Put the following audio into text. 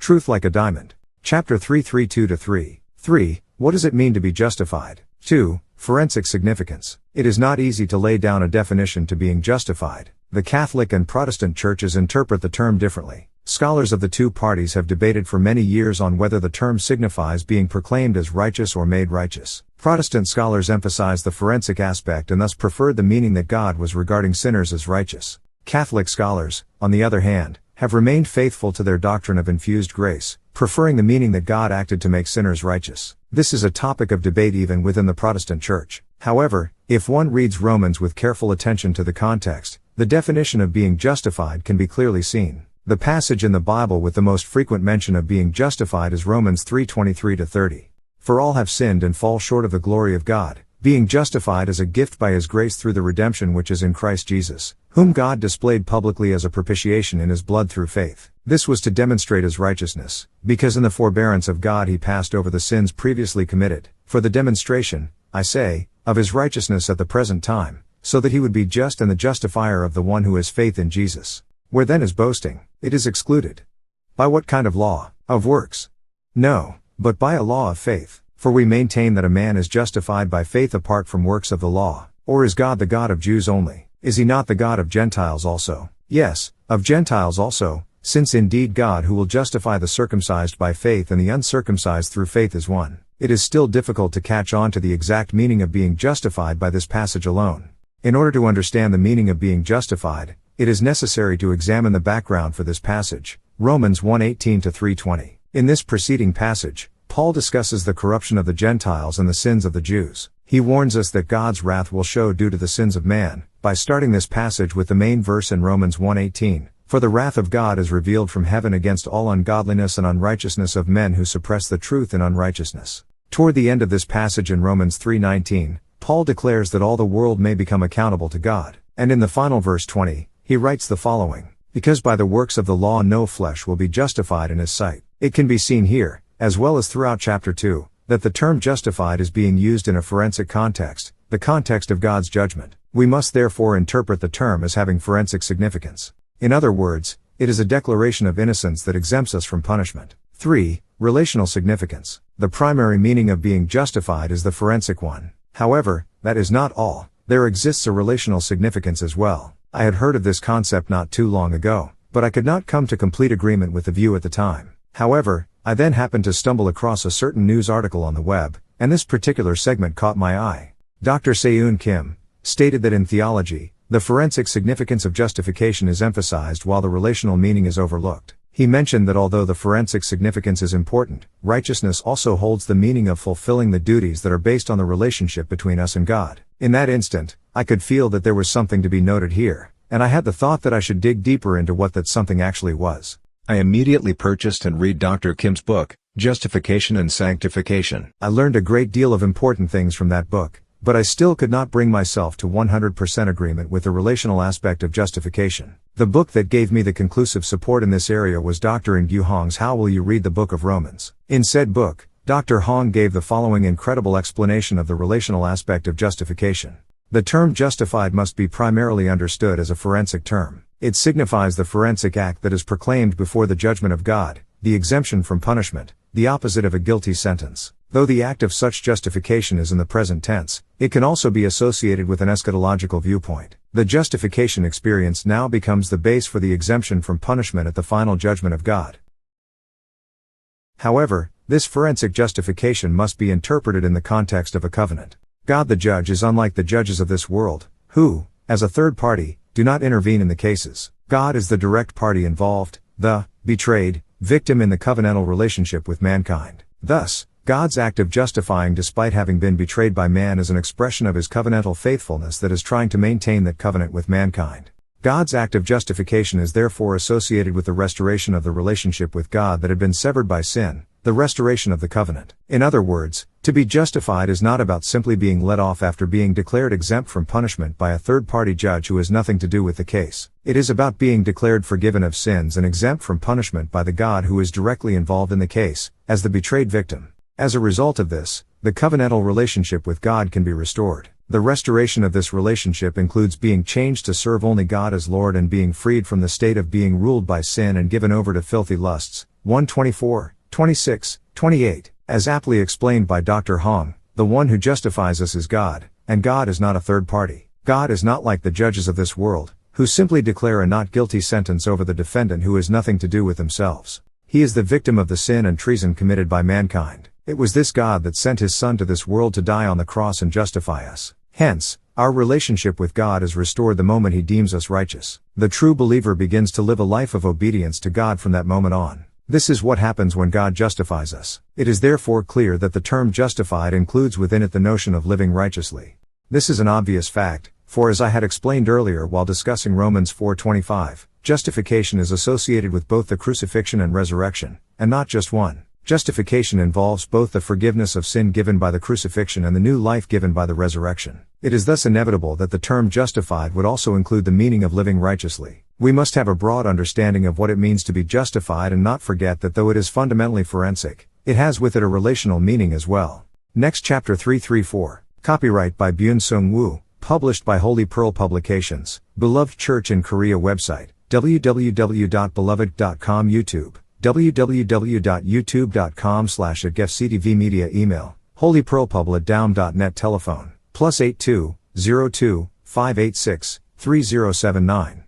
Truth like a diamond. Chapter 3:3-3. 3. What does it mean to be justified? 2. Forensic significance. It is not easy to lay down a definition to being justified. The Catholic and Protestant churches interpret the term differently. Scholars of the two parties have debated for many years on whether the term signifies being proclaimed as righteous or made righteous. Protestant scholars emphasize the forensic aspect and thus preferred the meaning that God was regarding sinners as righteous. Catholic scholars, on the other hand, have remained faithful to their doctrine of infused grace, preferring the meaning that God acted to make sinners righteous. This is a topic of debate even within the Protestant Church. However, if one reads Romans with careful attention to the context, the definition of being justified can be clearly seen. The passage in the Bible with the most frequent mention of being justified is Romans 3:23-30. For all have sinned and fall short of the glory of God, being justified as a gift by His grace through the redemption which is in Christ Jesus, whom God displayed publicly as a propitiation in His blood through faith. This was to demonstrate His righteousness, because in the forbearance of God He passed over the sins previously committed, for the demonstration, I say, of His righteousness at the present time, so that He would be just and the justifier of the one who has faith in Jesus. Where then is boasting? It is excluded. By what kind of law? Of works? No, but by a law of faith. For we maintain that a man is justified by faith apart from works of the law. Or is God the God of Jews only? Is He not the God of Gentiles also? Yes, of Gentiles also, since indeed God who will justify the circumcised by faith and the uncircumcised through faith is one. It is still difficult to catch on to the exact meaning of being justified by this passage alone. In order to understand the meaning of being justified, it is necessary to examine the background for this passage, Romans 1:18-3:20. In this preceding passage, Paul discusses the corruption of the Gentiles and the sins of the Jews. He warns us that God's wrath will show due to the sins of man, by starting this passage with the main verse in Romans 1:18, "For the wrath of God is revealed from heaven against all ungodliness and unrighteousness of men who suppress the truth in unrighteousness." Toward the end of this passage in Romans 3:19, Paul declares that all the world may become accountable to God, and in the final verse 20, he writes the following, "Because by the works of the law no flesh will be justified in His sight." It can be seen here, as well as throughout chapter 2, that the term justified is being used in a forensic context, the context of God's judgment. We must therefore interpret the term as having forensic significance. In other words, it is a declaration of innocence that exempts us from punishment. 3. Relational significance. The primary meaning of being justified is the forensic one. However, that is not all. There exists a relational significance as well. I had heard of this concept not too long ago, but I could not come to complete agreement with the view at the time. However, I then happened to stumble across a certain news article on the web, and this particular segment caught my eye. Dr. Seun Kim stated that in theology, the forensic significance of justification is emphasized while the relational meaning is overlooked. He mentioned that although the forensic significance is important, righteousness also holds the meaning of fulfilling the duties that are based on the relationship between us and God. In that instant, I could feel that there was something to be noted here, and I had the thought that I should dig deeper into what that something actually was. I immediately purchased and read Dr. Kim's book, Justification and Sanctification. I learned a great deal of important things from that book, but I still could not bring myself to 100% agreement with the relational aspect of justification. The book that gave me the conclusive support in this area was Dr. Ng Hong's How Will You Read the Book of Romans? In said book, Dr. Hong gave the following incredible explanation of the relational aspect of justification. The term justified must be primarily understood as a forensic term. It signifies the forensic act that is proclaimed before the judgment of God, the exemption from punishment, the opposite of a guilty sentence. Though the act of such justification is in the present tense, it can also be associated with an eschatological viewpoint. The justification experience now becomes the base for the exemption from punishment at the final judgment of God. However, this forensic justification must be interpreted in the context of a covenant. God the judge is unlike the judges of this world, who, as a third party, do not intervene in the cases. God is the direct party involved, the betrayed victim in the covenantal relationship with mankind. Thus, God's act of justifying despite having been betrayed by man is an expression of His covenantal faithfulness that is trying to maintain that covenant with mankind. God's act of justification is therefore associated with the restoration of the relationship with God that had been severed by sin, the restoration of the covenant. In other words, to be justified is not about simply being let off after being declared exempt from punishment by a third-party judge who has nothing to do with the case. It is about being declared forgiven of sins and exempt from punishment by the God who is directly involved in the case, as the betrayed victim. As a result of this, the covenantal relationship with God can be restored. The restoration of this relationship includes being changed to serve only God as Lord and being freed from the state of being ruled by sin and given over to filthy lusts, 1:24, 26, 28. As aptly explained by Dr. Hong, the one who justifies us is God, and God is not a third party. God is not like the judges of this world, who simply declare a not guilty sentence over the defendant who has nothing to do with themselves. He is the victim of the sin and treason committed by mankind. It was this God that sent his Son to this world to die on the cross and justify us. Hence, our relationship with God is restored the moment he deems us righteous. The true believer begins to live a life of obedience to God from that moment on. This is what happens when God justifies us. It is therefore clear that the term justified includes within it the notion of living righteously. This is an obvious fact, for as I had explained earlier while discussing Romans 4:25, justification is associated with both the crucifixion and resurrection, and not just one. Justification involves both the forgiveness of sin given by the crucifixion and the new life given by the resurrection. It is thus inevitable that the term justified would also include the meaning of living righteously. We must have a broad understanding of what it means to be justified and not forget that though it is fundamentally forensic, it has with it a relational meaning as well. Next chapter 334. Copyright by Byun-Sung Woo, published by Holy Pearl Publications, Beloved Church in Korea website, www.beloved.com YouTube, www.youtube.com/@gefctv media email, holypearlpub@daum.net telephone, +82 02 586 3079.